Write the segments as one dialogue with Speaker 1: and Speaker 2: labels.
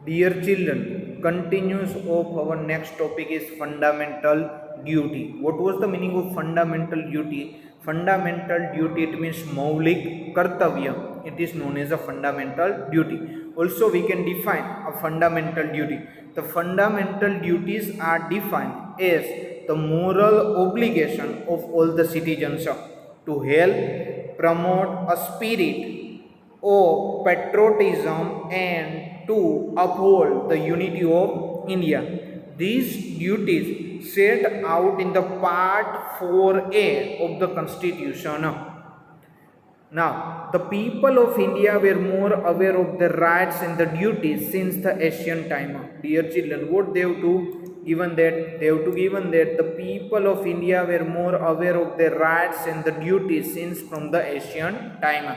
Speaker 1: Dear children, continues of our next topic is fundamental duty. What was the meaning of fundamental duty? Fundamental duty, it means maulik kartavya. It is known as a fundamental duty. Also, we can define a fundamental duty. The fundamental duties are defined as the moral obligation of all the citizens to help promote a spirit or patriotism and to uphold the unity of India. These duties set out in the part 4A of the Constitution. Now, the people of India were more aware of their rights and the duties since the ancient time. Dear children, what they have to given that? They have to given that the people of India were more aware of their rights and the duties since from the ancient time.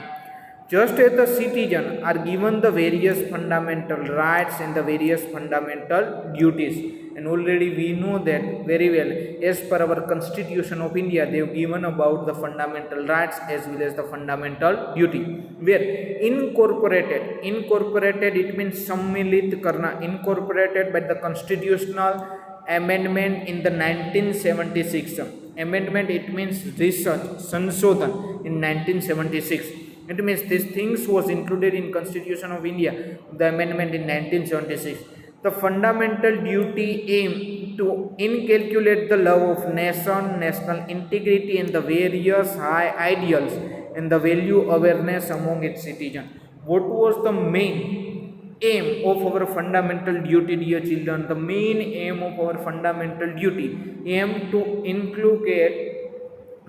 Speaker 1: Just as the citizens are given the various fundamental rights and the various fundamental duties, and already we know that very well, as per our Constitution of India, they have given about the fundamental rights as well as the fundamental duty. Where incorporated it means sammilit karna, incorporated by the constitutional amendment in the 1976. Amendment it means research, Sanshodhan in 1976. It means these things was included in Constitution of India, the amendment in 1976. The fundamental duty aim to inculcate the love of nation, national integrity and the various high ideals and the value awareness among its citizens. What was the main aim of our fundamental duty, dear children? The main aim of our fundamental duty aim to inculcate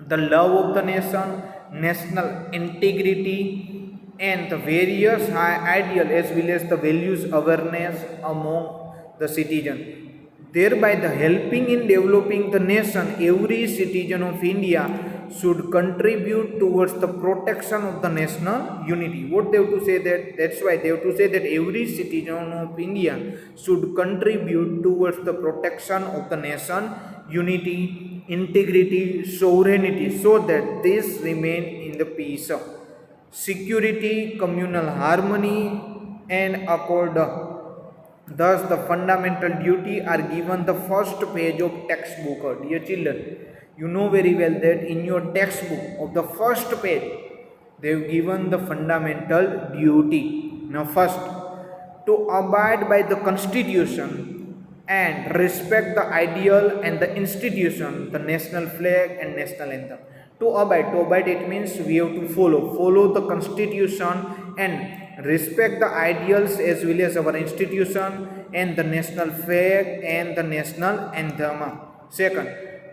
Speaker 1: the love of the nation, national integrity, and the various high ideal as well as the values awareness among the citizen. Thereby, the helping in developing the nation, every citizen of India should contribute towards the protection of the national unity. What they have to say that? That's why they have to say that every citizen of India should contribute towards the protection of the nation unity, integrity, sovereignty, so that this remain in the peace, security, communal harmony, and accord. Thus, the fundamental duty are given the first page of textbook. Dear children, you know very well that in your textbook of the first page, they have given the fundamental duty. Now, first, to abide by the constitution and respect the ideal and the institution, the national flag and national anthem. To abide it means we have to follow the constitution and respect the ideals as well as our institution and the national flag and the national anthem. Second,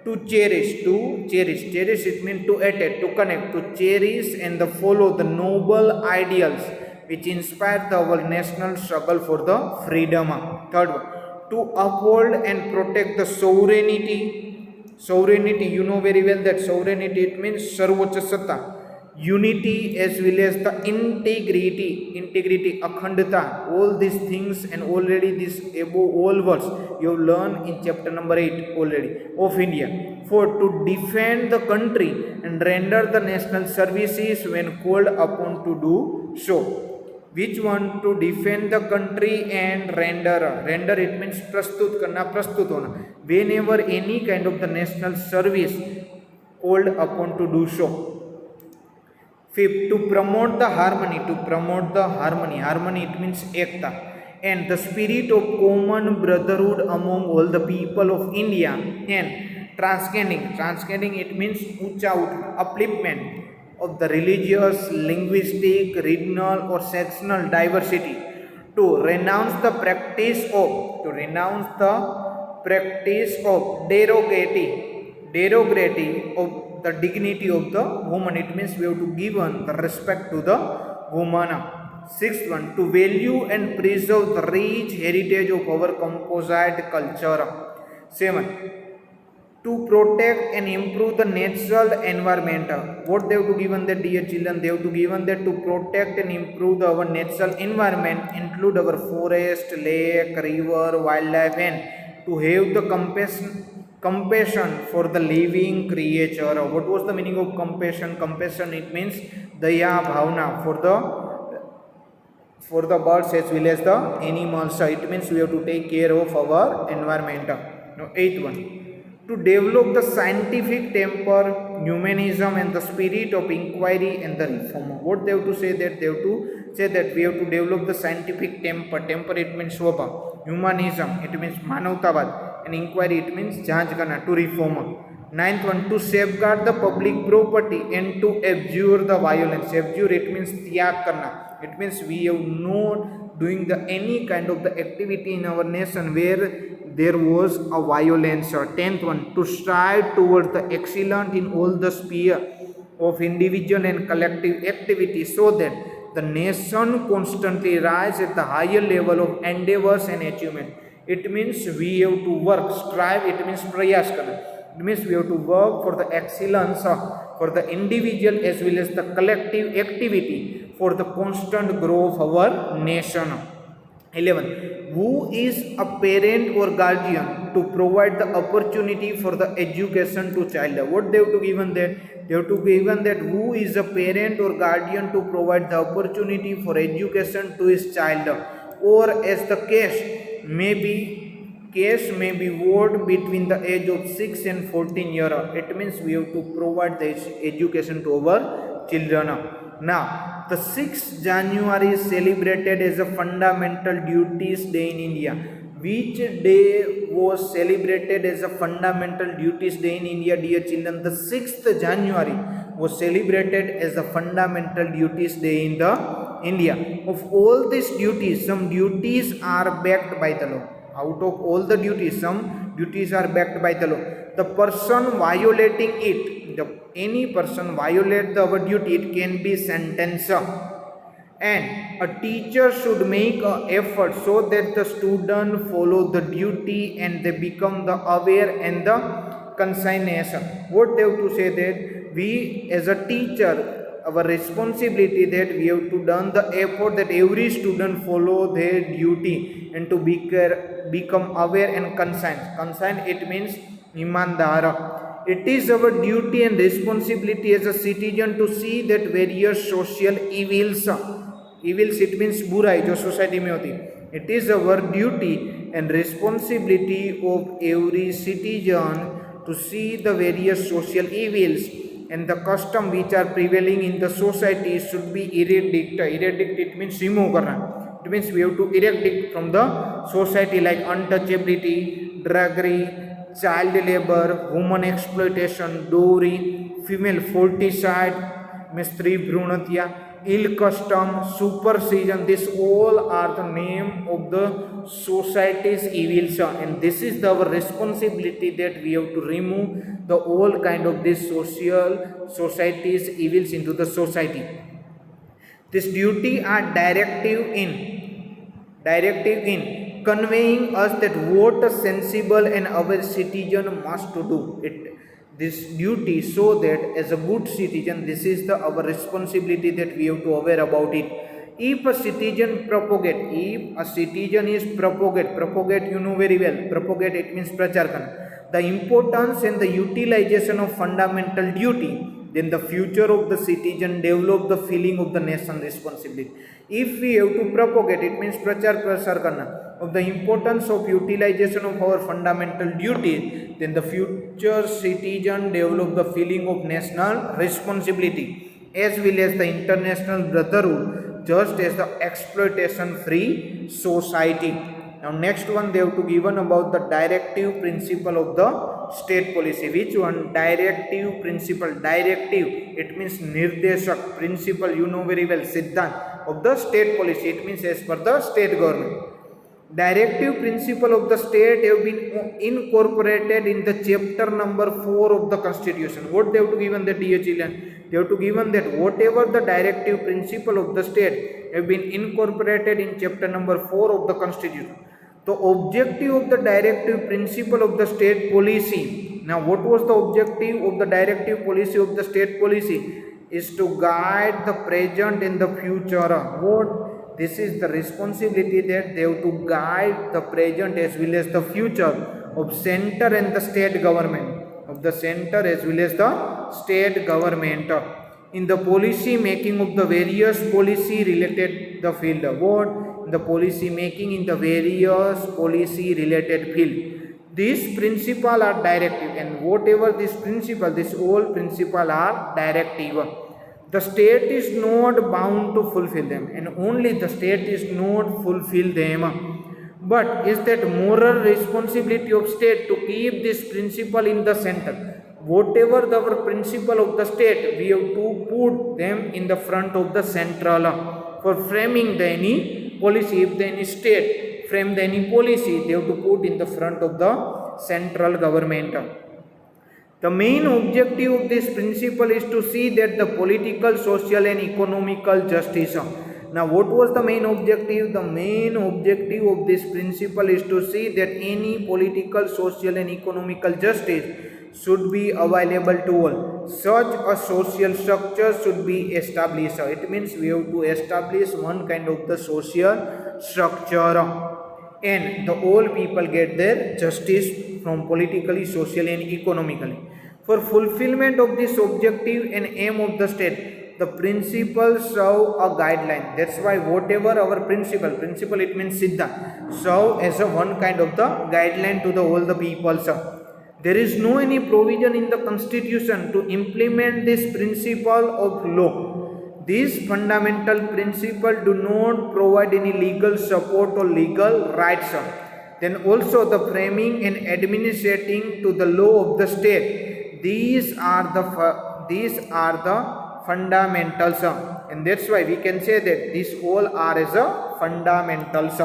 Speaker 1: to cherish it means to attach, to connect, to cherish and the follow the noble ideals which inspire our national struggle for the freedom. Third one, to uphold and protect the sovereignty. You know very well that sovereignty it means sarvocha satta, unity as well as the integrity, akhandata, all these things, and already this above all words you have learned in chapter number 8 already of India. For to defend the country and render the national services when called upon to do so. Which one? To defend the country and render it means prastut hona, whenever any kind of the national service called upon to do so. Fifth, to promote the harmony, harmony it means ekta, and the spirit of common brotherhood among all the people of India, and transcending it means upliftment of the religious, linguistic, regional or sectional diversity, to renounce the practice of derogatory of the dignity of the woman. It means we have to give the respect to the woman. Sixth one, to value and preserve the rich heritage of our composite culture. Seven, to protect and improve the natural environment. What they have to given that, dear children? They have to given that to protect and improve our natural environment, include our forest, lake, river, wildlife, and to have the compassion for the living creature. What was the meaning of compassion? Compassion it means daya bhavna for the for the birds as well as the animals. It means we have to take care of our environment. Now, eighth one, to develop the scientific temper, humanism, and the spirit of inquiry and the reform. What they have to say that they have to say that we have to develop the scientific temper. Temper it means swabha. Humanism it means manavtavad, and inquiry it means जांच करना, to reform. Ninth one, to safeguard the public property and to abjure the violence. Abjure it means त्याग करना. It means we have not doing the any kind of the activity in our nation where there was a violence. Tenth one, to strive towards the excellence in all the sphere of individual and collective activity so that the nation constantly rise at the higher level of endeavors and achievement. It means we have to work. Strive it means prayas karna. It means we have to work for the excellence for the individual as well as the collective activity for the constant growth of our nation. 11. Who is a parent or guardian to provide the opportunity for the education to child? What they have to given that? They have to given that who is a parent or guardian to provide the opportunity for education to his child, or as the case may be ward between the age of 6 and 14 years. It means we have to provide the education to our children. Now, the 6th January is celebrated as a Fundamental Duties Day in India. Which day was celebrated as a Fundamental Duties Day in India, dear children? The 6th January was celebrated as a Fundamental Duties Day in the India. Of all these duties, some duties are backed by the law. Out of all the duties, some duties are backed by the law. The person violating it, any person violate our duty, it can be sentenced. And a teacher should make an effort so that the student follow the duty and they become the aware and the consignation. What they have to say that we as a teacher, our responsibility that we have to done the effort that every student follow their duty and to become aware and consigned. Consigned it means imandara. It is our duty and responsibility as a citizen to see that various social evils it means बुराई जो society में होती, it is our duty and responsibility of every citizen to see the various social evils and the custom which are prevailing in the society should be eradicated. It means remove करना. It means we have to eradicate from the society like untouchability, druggery, child labor, woman exploitation, dowry, female foeticide, स्त्री भ्रूणहत्या, ill custom, superstition. This all are the name of the society's evils, and this is our responsibility that we have to remove the all kind of this society's evils into the society. This duty are directive in conveying us that what a sensible and aware citizen must to do it. This duty so that as a good citizen, this is our responsibility that we have to aware about it. If a citizen is propagate you know very well, propagate it means prachar karna, the importance and the utilization of fundamental duty, then the future of the citizen develop the feeling of the nation responsibility. If we have to propagate, it means prachar karna of the importance of utilization of our fundamental duty, then the future citizen develop the feeling of national responsibility as well as the international brotherhood, just as the exploitation free society. Now next one they have to given about the directive principle of the state policy. Which one? Directive principle. Directive it means nirdeshak, principle you know very well, siddhant of the state policy. It means as per the state government. Directive principle of the state have been incorporated in the chapter number 4 of the constitution. What they have to given that, dear children? They have to given that whatever the directive principle of the state have been incorporated in chapter number 4 of the constitution. The objective of the directive principle of the state policy. Now what was the objective of the directive policy of the state policy? Is to guide the present and the future. What? This is the responsibility that they have to guide the present as well as the future of center and the state government. Of the center as well as the state government. In the policy making of the various policy related the field. What? The policy making in the various policy related field. These principles are directive, and whatever this principle, this all principle are directive. The state is not bound to fulfill them, and only the state is not fulfill them. But is that moral responsibility of state to keep this principle in the center? Whatever our principle of the state, we have to put them in the front of the central for framing the any policy. If the any state frame the any policy, they have to put in the front of the central government. The main objective of this principle is to see that the political, social and economical justice. Now what was the main objective? The main objective of this principle is to see that any political, social and economical justice should be available to all. Such a social structure should be established. It means we have to establish one kind of the social structure, and the all people get their justice from politically, socially and economically. For fulfillment of this objective and aim of the state, the principles serve a guideline. That's why whatever our principle it means siddha, serve as a one kind of the guideline to the all the people. There is no any provision in the constitution to implement this principle of law. These fundamental principles do not provide any legal support or legal rights. Then also the framing and administrating to the law of the state. These are the fundamentals, and that's why we can say that these all are as a fundamentals.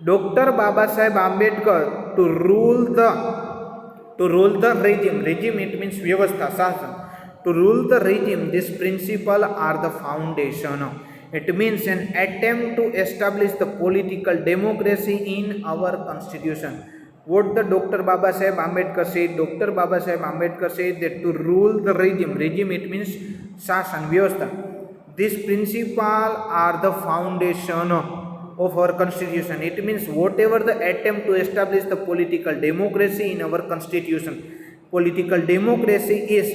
Speaker 1: Dr. Baba Saheb Ambedkar to rule the regime it means vyavastha, shasan. To rule the regime, this principle are the foundation. It means an attempt to establish the political democracy in our constitution. What the Dr. Baba Saheb Ambedkar said? Dr. Baba Saheb Ambedkar said that to rule the regime it means shasan, vyavastha. These principles are the foundation of our constitution. It means whatever the attempt to establish the political democracy in our constitution, political democracy is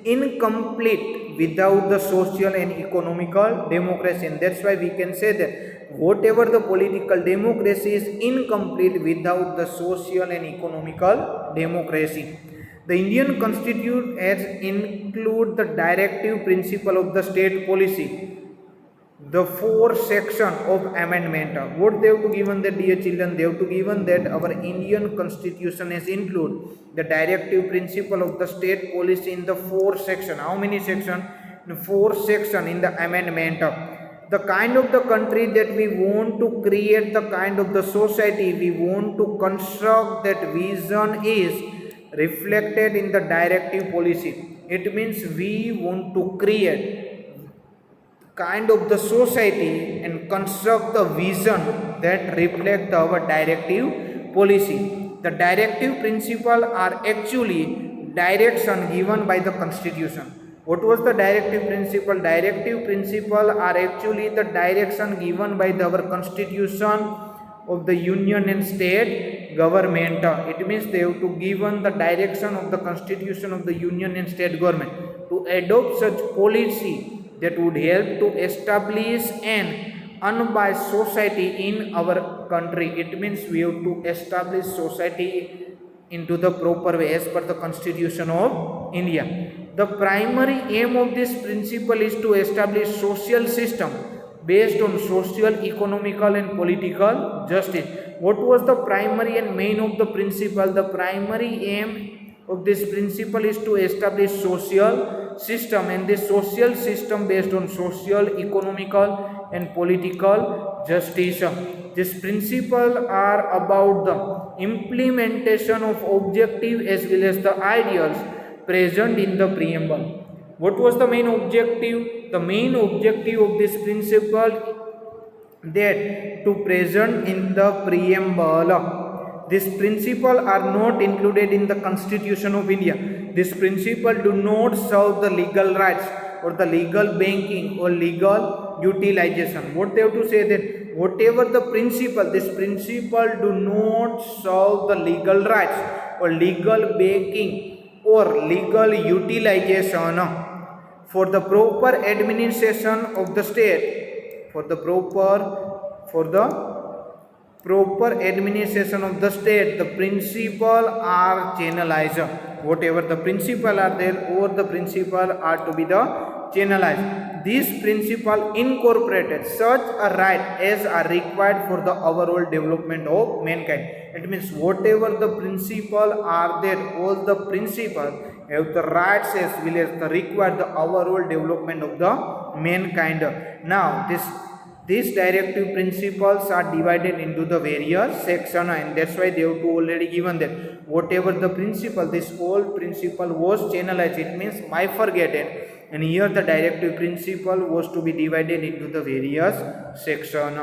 Speaker 1: incomplete without the social and economical democracy, and that's why we can say that whatever the political democracy is incomplete without the social and economical democracy. The Indian Constitution has include the directive principle of the state policy, the 4 section of amendment. What they have to given that, dear children, they have to given that our Indian Constitution has include the directive principle of the state policy in the 4 section. How many section? 4 section in the amendment. The kind of the country that we want to create, the kind of the society we want to construct, that vision is reflected in the directive policy. It means we want to create kind of the society and construct the vision that reflect our directive policy. The directive principle are actually direction given by the constitution. What was the directive principle? Directive principle are actually the direction given by our constitution of the union and state government. It means they have to given the direction of the constitution of the union and state government to adopt such policy that would help to establish an unbiased society in our country. It means we have to establish society into the proper way as per the constitution of India. The primary aim of this principle is to establish social system based on social, economical and political justice. What was the primary and main of the principle? The primary aim of this principle is to establish social system, and this social system based on social, economical and political justice. This principle are about the implementation of objective as well as the ideals present in the preamble. What was the main objective? The main objective of this principle that to present in the preamble. This principle are not included in the Constitution of India. This principle do not serve the legal rights or the legal banking or legal utilization. What they have to say that whatever the principle, this principle do not serve the legal rights or legal banking or legal utilization for the proper administration of the state, for the proper administration of the state, the principal are channelized. Whatever the principal are there, or the principal are to be the channelized. These principal incorporated such a right as are required for the overall development of mankind. It means whatever the principal are there, all the principal have the rights as well as the required the overall development of the mankind. Now these directive principles are divided into the various sections, and that's why they have to already given that whatever the principle, this whole principle was channelized, it means bifurcated, and here the directive principle was to be divided into the various sections.